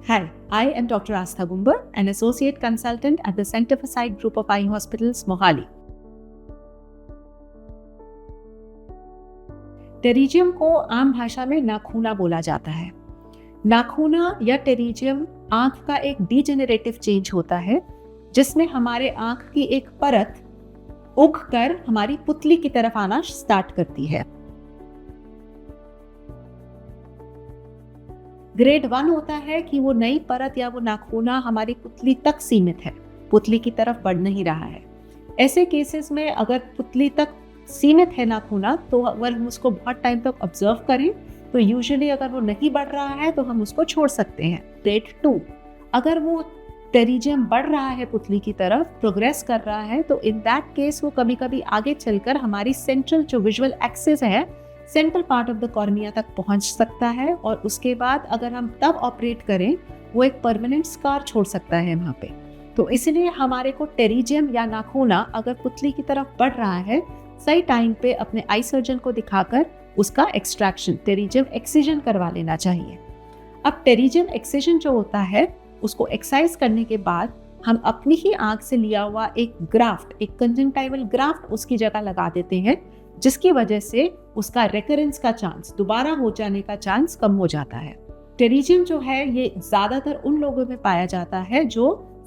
Hi, I am Dr. Astha Gumbar, an associate consultant at the Center for Sight Group of Eye Hospitals, Mohali. Pterygium को आम भाषा में नाखूना बोला जाता है। नाखूना या टेरिजियम आंख का एक डिजेनरेटिव चेंज होता है जिसमें हमारे आंख की एक परत उगकर हमारी पुतली की तरफ आना स्टार्ट करती है। ग्रेड 1 होता है कि वो नई परत या वो नाखूना हमारी पुतली तक सीमित है, पुतली की तरफ बढ़ नहीं रहा है। ऐसे केसेस में अगर पुतली तक सीमित है नाखूना तो अगर हम उसको बहुत टाइम तक ऑब्जर्व करें तो यूजुअली अगर वो नहीं बढ़ रहा है तो हम उसको छोड़ सकते हैं। ग्रेड 2, अगर वो टेरिजियम बढ़ रहा है पुतली की तरफ, प्रोग्रेस कर रहा है, तो इन दैट केस वो कभी कभी आगे चलकर हमारी सेंट्रल जो विजुअल एक्सिस है, central part of the cornea तक पहुंच सकता है और उसके बाद अगर हम तब ऑपरेट करें वो एक परमानेंट स्कार छोड़ सकता है वहाँ पे। तो इसलिए हमारे को टेरिजियम या नाखूना अगर पुतली की तरफ बढ़ रहा है, सही टाइम पे अपने आई सर्जन को दिखाकर उसका एक्सट्रैक्शन, टेरिजियम एक्सिजन करवा लेना चाहिए। अब टेरिजियम एक्सिजन जो होता है उसको एक्साइज करने के बाद हम अपनी ही आंख से लिया हुआ एक ग्राफ्ट, एक कंजंक्टिवल ग्राफ्ट उसकी जगह लगा देते हैं, जिसकी वजह से उसका रेकरेंस का चांस, दोबारा हो जाने का चांस कम हो जाता है। टेरिजियम जो है ये ज़्यादातर उन लोगों में पाया जाता है जो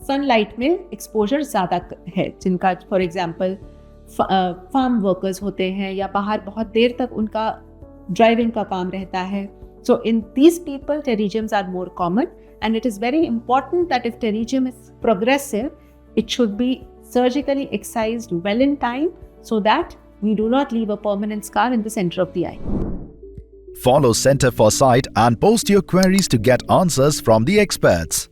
सनलाइट में एक्सपोजर ज़्यादा है, जिनका फॉर एग्जांपल फार्म वर्कर्स होते हैं या बाहर बहुत देर तक उनका ड्राइविंग का काम रहता है। So in these people, pterygiums are more common, and it is very important that if pterygium is progressive, it should be surgically excised well in time so that we do not leave a permanent scar in the center of the eye. Follow Center for Sight and post your queries to get answers from the experts.